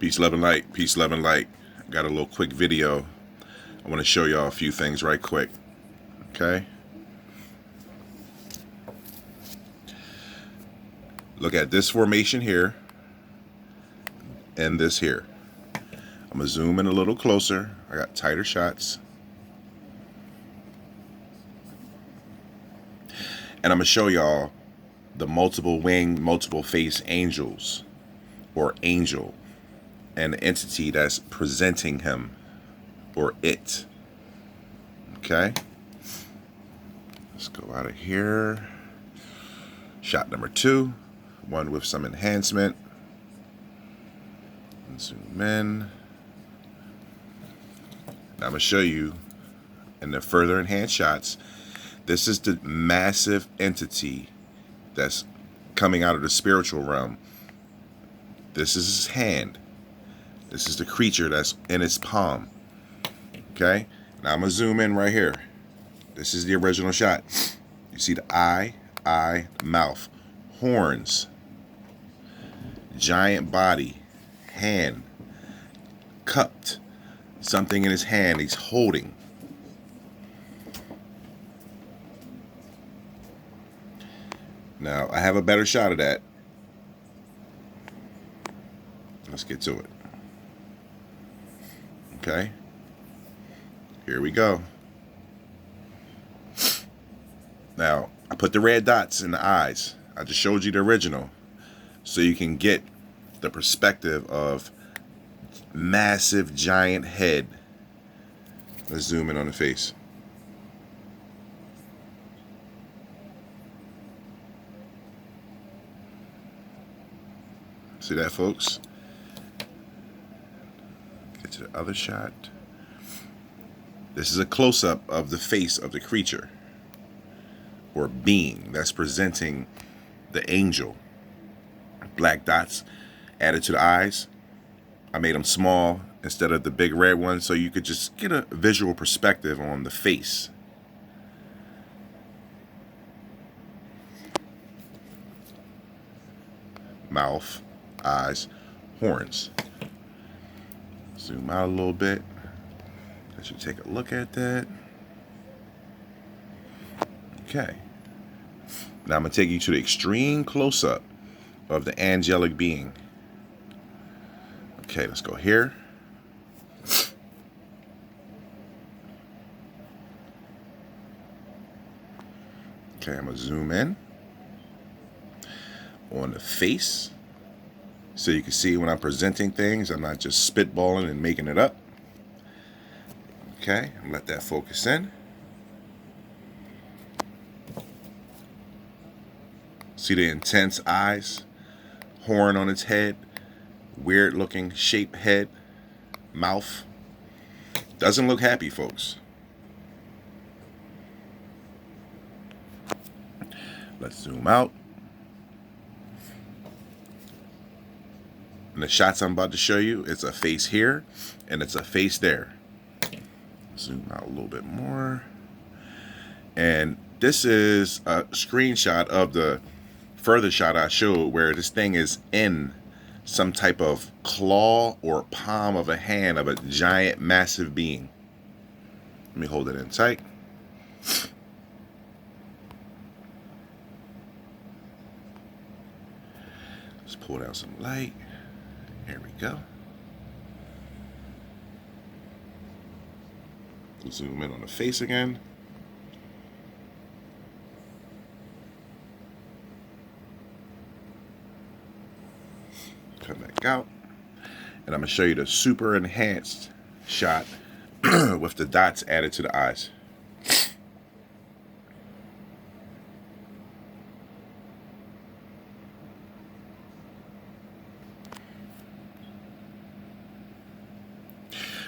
Peace, love, and light. Peace, love, and light. Got a little quick video. I want to show y'all a few things right quick. Okay? Look at this formation here and this here. I'm going to zoom in a little closer. I got tighter shots. And I'm going to show y'all the multiple winged, multiple face angels, or angel, and the entity that's presenting him or it. Okay? Let's go out of here. Shot number 2, one with some enhancement. And zoom in. Now I'm going to show you in the further enhanced shots. This is the massive entity that's coming out of the spiritual realm. This is his hand. This is the creature that's in his palm. Okay? Now I'm going to zoom in right here. This is the original shot. You see the eye, mouth, horns, giant body, hand, cupped, something in his hand he's holding. Now, I have a better shot of that. Let's get to it. Okay. Here we go. Now, I put the red dots in the eyes. I just showed you the original, so you can get the perspective of massive giant head. Let's zoom in on the face. See that, folks? Get to the other shot. This is a close-up of the face of the creature or being that's presenting the angel. Black dots added to the eyes. I made them small instead of the big red one, so you could just get a visual perspective on the face. Mouth, eyes, horns. Zoom out a little bit. Let you take a look at that. Okay. Now I'm going to take you to the extreme close-up of the angelic being. Okay, let's go here. Okay, I'm going to zoom in on the face, so you can see when I'm presenting things, I'm not just spitballing and making it up. Okay, let that focus in. See the intense eyes, horn on its head, weird looking shaped head, mouth. Doesn't look happy, folks. Let's zoom out. And the shots I'm about to show you, it's a face here and it's a face there. Zoom out a little bit more. And this is a screenshot of the further shot I showed where this thing is in some type of claw or palm of a hand of a giant, massive being. Let me hold it in tight. Let's pull down some light. Here we go. Zoom in on the face again. Come back out. And I'm going to show you the super enhanced shot with the dots added to the eyes.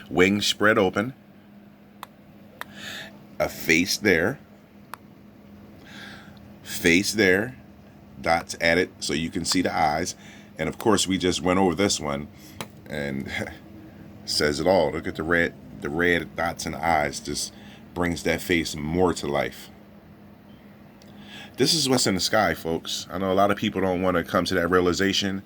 Wings spread open. A face there. Face there. Dots added so you can see the eyes. And of course, we just went over this one and says it all. Look at the red dots in the eyes. Just brings that face more to life. This is what's in the sky, folks. I know a lot of people don't want to come to that realization,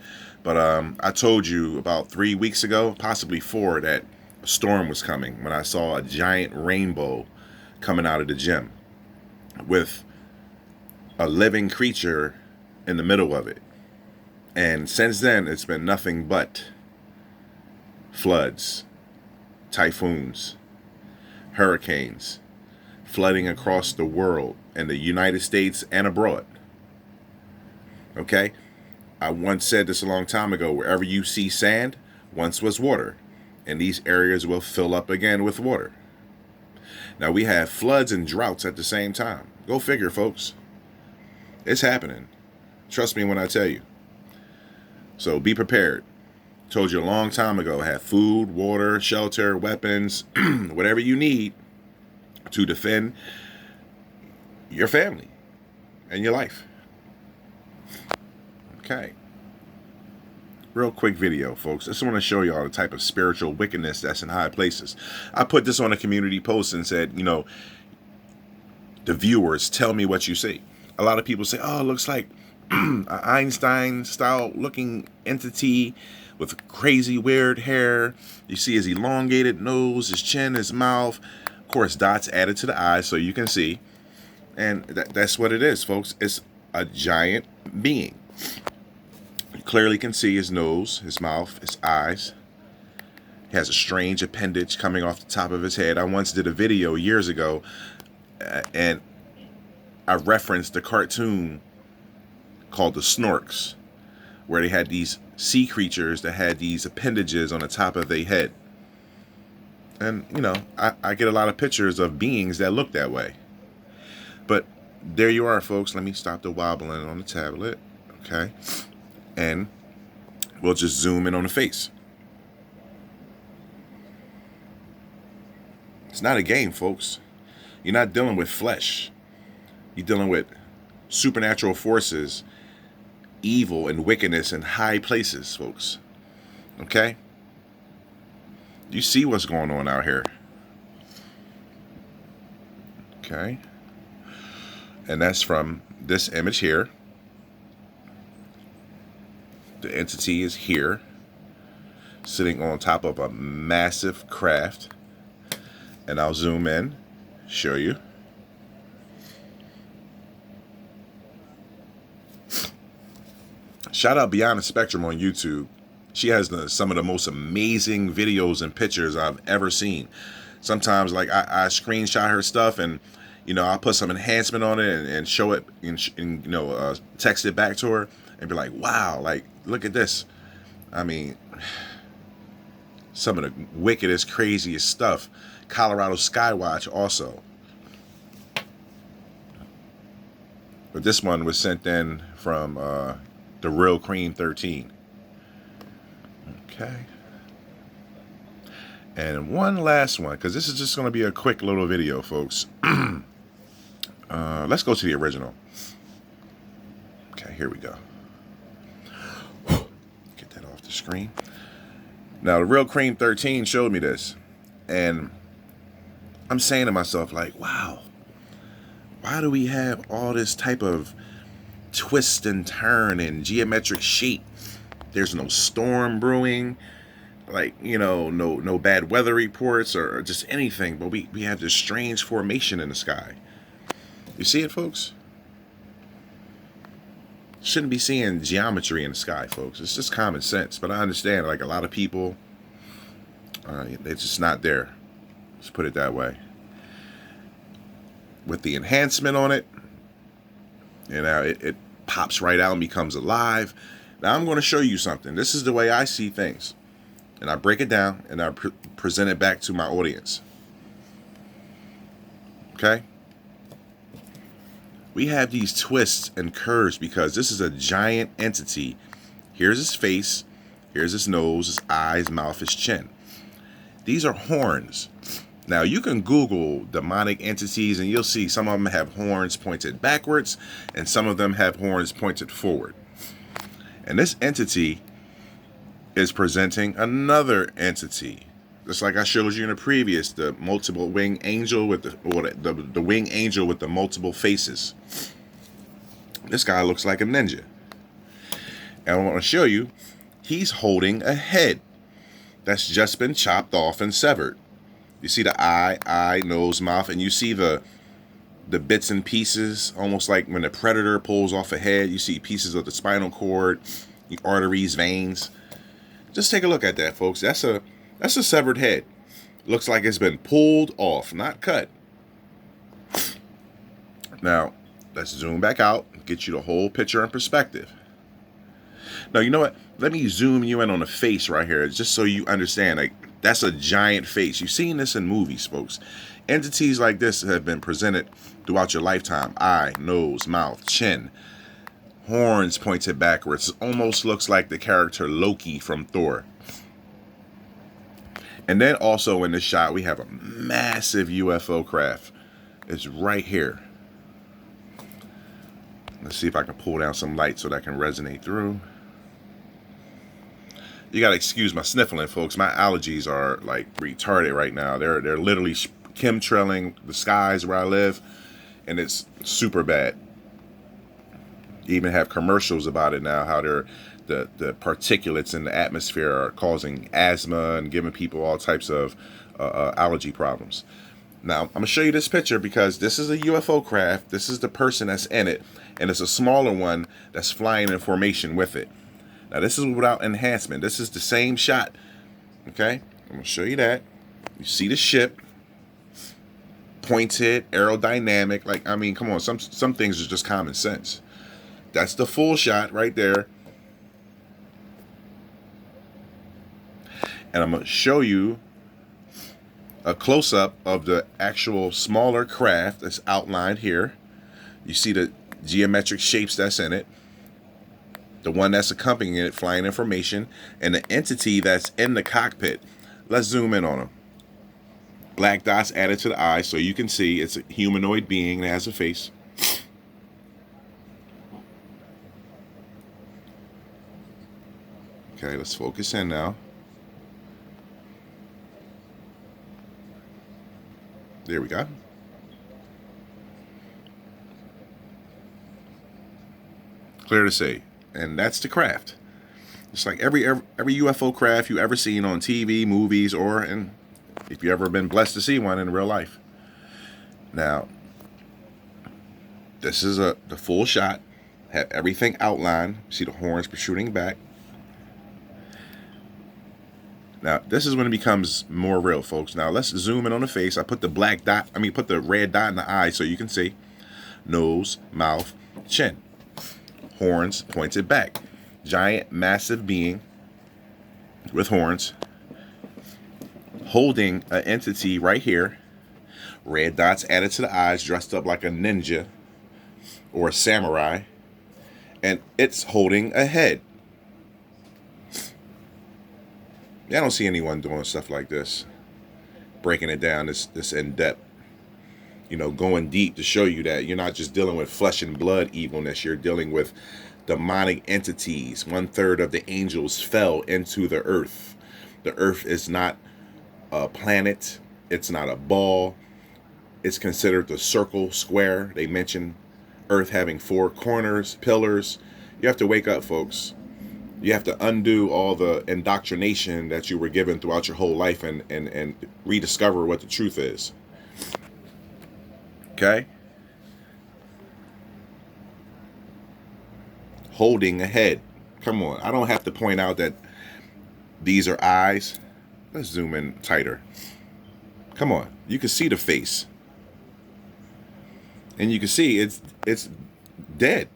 But I told you about 3 weeks ago, possibly 4, that a storm was coming when I saw a giant rainbow coming out of the gym with a living creature in the middle of it. And since then, it's been nothing but floods, typhoons, hurricanes, flooding across the world in the United States and abroad. Okay? I once said this a long time ago, wherever you see sand, once was water, and these areas will fill up again with water. Now we have floods and droughts at the same time. Go figure, folks. It's happening. Trust me when I tell you. So be prepared. Told you a long time ago, have food, water, shelter, weapons, whatever you need to defend your family and your life. Okay. Real quick video, folks. I just want to show y'all the type of spiritual wickedness that's in high places. I put this on a community post and said, you know, the viewers, tell me what you see. A lot of people say, oh, it looks like an Einstein-style looking entity with crazy weird hair. You see his elongated nose, his chin, his mouth. Of course, dots added to the eyes so you can see. And that's what it is, folks. It's a giant being. You clearly can see his nose, his mouth, his eyes. He has a strange appendage coming off the top of his head. I once did a video years ago, and I referenced the cartoon called The Snorks, where they had these sea creatures that had these appendages on the top of their head. And, you know, I get a lot of pictures of beings that look that way. But there you are, folks. Let me stop the wobbling on the tablet. Okay. And we'll just zoom in on the face. It's not a game, folks. You're not dealing with flesh. You're dealing with supernatural forces, evil and wickedness in high places, folks. Okay? You see what's going on out here. Okay? And that's from this image here. The entity is here, sitting on top of a massive craft. And I'll zoom in, show you. Shout out Beyond the Spectrum on YouTube. She has some of the most amazing videos and pictures I've ever seen. Sometimes, like, I screenshot her stuff and, you know, I'll put some enhancement on it and show it and you know, text it back to her and be like, wow, like, look at this. I mean, some of the wickedest, craziest stuff. Colorado Skywatch also. But this one was sent in from the Real Cream 13. Okay. And one last one, because this is just going to be a quick little video, folks. Let's go to the original. Okay, here we go. Get that off the screen. Now, the Real Cream 13 showed me this. And I'm saying to myself, like, wow, why do we have all this type of twist and turn and geometric shape? There's no storm brewing, like, you know, no bad weather reports or just anything, but we have this strange formation in the sky. You see it, folks? Shouldn't be seeing geometry in the sky, folks. It's just common sense, but I understand, like, a lot of people, they're just not there. Let's put it that way. With the enhancement on it, you know, it pops right out and becomes alive. Now I'm going to show you something. This is the way I see things. And I break it down and I present it back to my audience. Okay? We have these twists and curves because this is a giant entity. Here's his face. Here's his nose, his eyes, mouth, his chin. These are horns. Now, you can Google demonic entities and you'll see some of them have horns pointed backwards and some of them have horns pointed forward. And this entity is presenting another entity. Just like I showed you in the previous, the multiple wing angel with the wing angel with the multiple faces. This guy looks like a ninja. And I want to show you, He's holding a head that's just been chopped off and severed. You see the eye, nose, mouth, and you see the bits and pieces, almost like when a predator pulls off a head. You see pieces of the spinal cord, the arteries, veins. Just take a look at that, folks. That's a severed head. Looks like it's been pulled off, not cut. Now, let's zoom back out and get you the whole picture in perspective. Now, you know what? Let me zoom you in on the face right here, just so you understand. Like, that's a giant face. You've seen this in movies, folks. Entities like this have been presented throughout your lifetime. Eye, nose, mouth, chin, horns pointed backwards. It almost looks like the character Loki from Thor. And then also in this shot, we have a massive UFO craft. It's right here. Let's see if I can pull down some light so that can resonate through. You gotta excuse my sniffling, folks. My allergies are like retarded right now. They're literally chemtrailing the skies where I live, and it's super bad. You even have commercials about it now, how the particulates in the atmosphere are causing asthma and giving people all types of allergy problems. Now, I'm going to show you this picture because this is a UFO craft. This is the person that's in it, and it's a smaller one that's flying in formation with it. Now, this is without enhancement. This is the same shot. Okay? I'm going to show you that. You see the ship. Pointed, aerodynamic. Like, I mean, come on. Some things are just common sense. That's the full shot right there. And I'm going to show you a close-up of the actual smaller craft that's outlined here. You see the geometric shapes that's in it. The one that's accompanying it, flying information, and the entity that's in the cockpit. Let's zoom in on them. Black dots added to the eye so you can see it's a humanoid being that has a face. Okay, let's focus in now. There we go. Clear to see. And that's the craft. It's like every UFO craft you ever seen on TV, movies, or if you ever been blessed to see one in real life. Now, this is the full shot. Have everything outlined. See the horns protruding back. Now, this is when it becomes more real, folks. Now, let's zoom in on the face. I put the put the red dot in the eye so you can see. Nose, mouth, chin. Horns pointed back. Giant, massive being with horns. Holding an entity right here. Red dots added to the eyes, dressed up like a ninja or a samurai. And it's holding a head. I don't see anyone doing stuff like this. Breaking it down this in depth. You know, going deep to show you that you're not just dealing with flesh and blood evilness. You're dealing with demonic entities. 1/3 of the angels fell into the earth. The earth is not a planet. It's not a ball. It's considered the circle, square. They mention earth having 4 corners, pillars. You have to wake up, folks. You have to undo all the indoctrination that you were given throughout your whole life and rediscover what the truth is. Okay? Holding a head. Come on. I don't have to point out that these are eyes. Let's zoom in tighter. Come on. You can see the face. And you can see it's dead.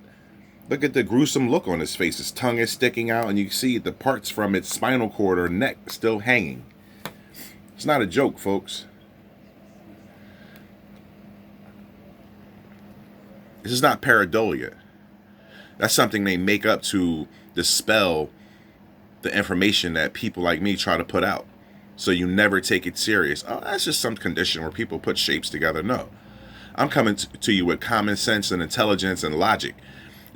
Look at the gruesome look on his face. His tongue is sticking out, and you can see the parts from its spinal cord or neck still hanging. It's not a joke, folks. This is not pareidolia. That's something they make up to dispel the information that people like me try to put out. So you never take it serious. Oh, that's just some condition where people put shapes together. No. I'm coming to you with common sense and intelligence and logic.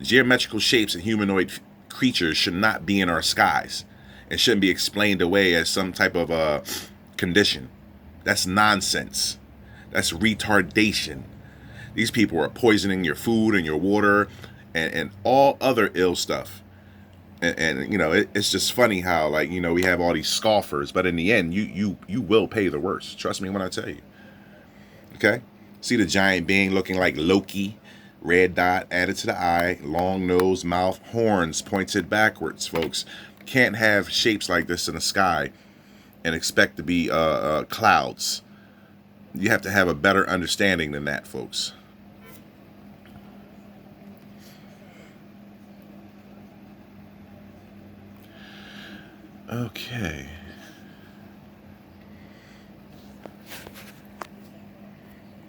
Geometrical shapes and humanoid creatures should not be in our skies and shouldn't be explained away as some type of condition. That's nonsense. That's retardation. These people are poisoning your food and your water and all other ill stuff. And you know, it's just funny how, like, you know, we have all these scoffers, but in the end, you will pay the worst. Trust me when I tell you. Okay, see the giant being looking like Loki, red dot added to the eye, long nose, mouth, horns pointed backwards. Folks, can't have shapes like this in the sky and expect to be clouds. You have to have a better understanding than that, folks. Okay.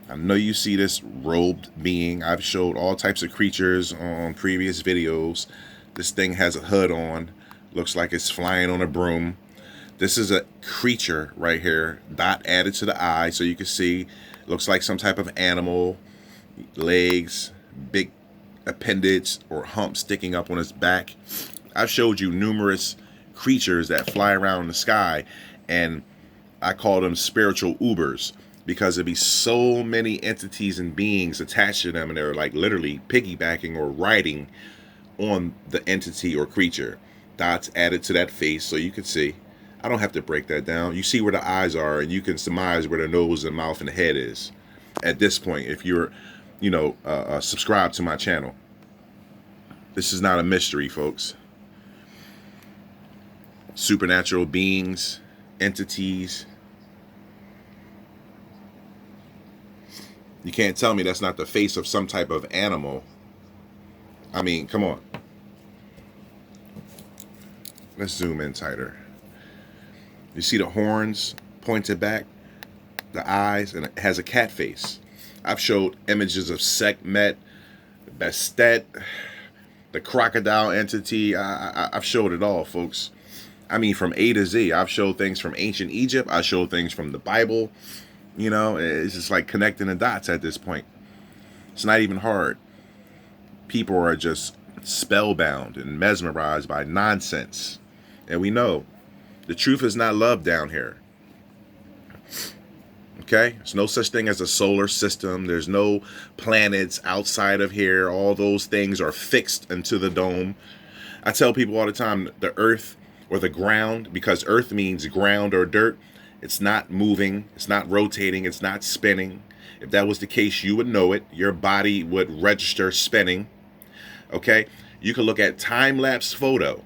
I know you see this robed being. I've showed all types of creatures on previous videos. This thing has a hood on. Looks like it's flying on a broom. This is a creature right here. Dot added to the eye so you can see. Looks like some type of animal. Legs, big appendage or hump sticking up on its back. I've showed you numerous creatures that fly around in the sky, and I call them spiritual Ubers because there'd be so many entities and beings attached to them, and they're like literally piggybacking or riding on the entity or creature. Dots added to that face so you can see. I don't have to break that down. You see where the eyes are, and you can surmise where the nose and mouth and the head is at this point if you're, you know, subscribed to my channel. This is not a mystery, folks. Supernatural beings, entities. You can't tell me that's not the face of some type of animal. I mean, come on. Let's zoom in tighter. You see the horns pointed back, the eyes, and it has a cat face. I've showed images of Sekhmet, Bastet, the crocodile entity. I've showed it all, folks. I mean, from A to Z. I've showed things from ancient Egypt. I showed things from the Bible. You know, it's just like connecting the dots at this point. It's not even hard. People are just spellbound and mesmerized by nonsense. And we know the truth is not love down here. Okay? There's no such thing as a solar system. There's no planets outside of here. All those things are fixed into the dome. I tell people all the time, the earth or the ground, because earth means ground or dirt, it's not moving, it's not rotating, it's not spinning. If that was the case, you would know it. Your body would register spinning. Okay? You can look at time-lapse photo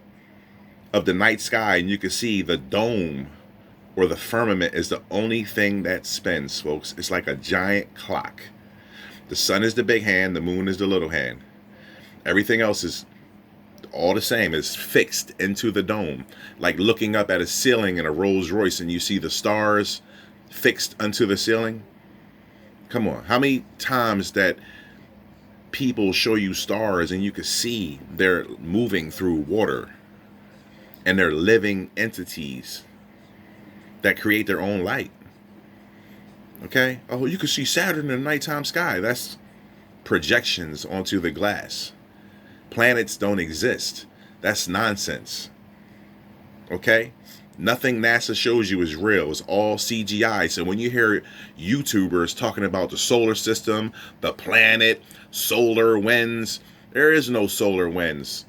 of the night sky and you can see the dome or the firmament is the only thing that spins, folks. It's like a giant clock. The sun is the big hand, the moon is the little hand. Everything else is all the same. It's fixed into the dome. Like looking up at a ceiling in a Rolls Royce and you see the stars fixed onto the ceiling. Come on. How many times that people show you stars and you can see they're moving through water and they're living entities that create their own light. Okay? Oh, you can see Saturn in the nighttime sky. That's projections onto the glass. Planets don't exist. That's nonsense. Okay? Nothing NASA shows you is real. It's all CGI. So when you hear YouTubers talking about the solar system, the planet, solar winds, there is no solar winds.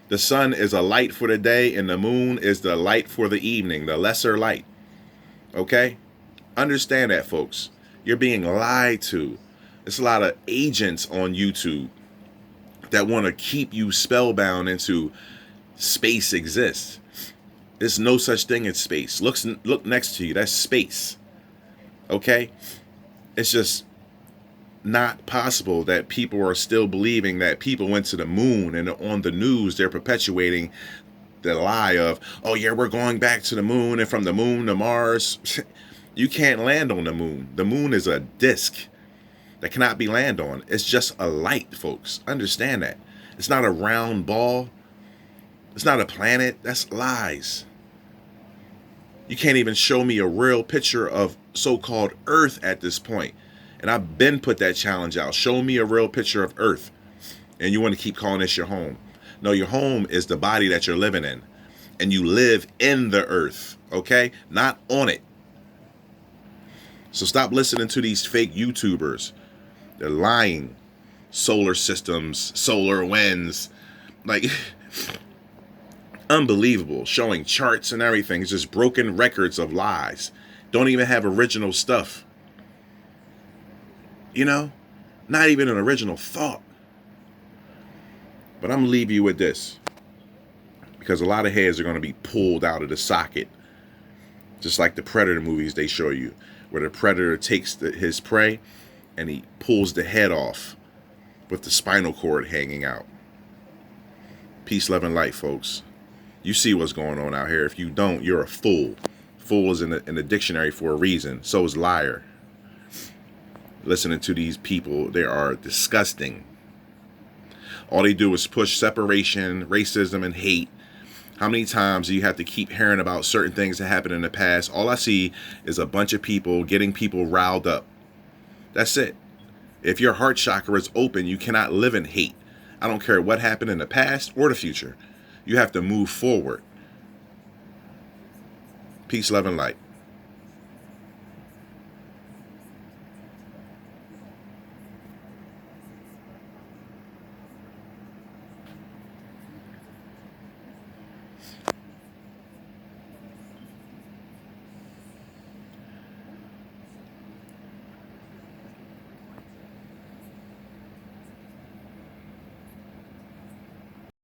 The sun is a light for the day and the moon is the light for the evening, the lesser light. Okay? Understand that, folks. You're being lied to. There's a lot of agents on YouTube that want to keep you spellbound into space exists. There's no such thing as space. Look next to you. That's space. Okay? It's just not possible that people are still believing that people went to the moon, and on the news they're perpetuating the lie of, oh yeah, we're going back to the moon and from the moon to Mars. You can't land on the moon. The moon is a disc that cannot be landed on. It's just a light, folks. Understand that. It's not a round ball. It's not a planet. That's lies. You can't even show me a real picture of so-called Earth at this point. And I've been put that challenge out. Show me a real picture of Earth. And you want to keep calling this your home. No, your home is the body that you're living in. And you live in the earth, okay? Not on it. So stop listening to these fake YouTubers. They're lying. Solar systems, solar winds. Like, Unbelievable. Showing charts and everything. It's just broken records of lies. Don't even have original stuff. You know? Not even an original thought. But I'm going to leave you with this. Because a lot of heads are going to be pulled out of the socket. Just like the Predator movies they show you. Where the Predator takes his prey and he pulls the head off with the spinal cord hanging out. Peace, love, and light, folks. You see what's going on out here. If you don't, you're a fool. Fool is in the dictionary for a reason. So is liar. Listening to these people, they are disgusting. All they do is push separation, racism, and hate. How many times do you have to keep hearing about certain things that happened in the past? All I see is a bunch of people getting people riled up. That's it. If your heart chakra is open, you cannot live in hate. I don't care what happened in the past or the future. You have to move forward. Peace, love, and light.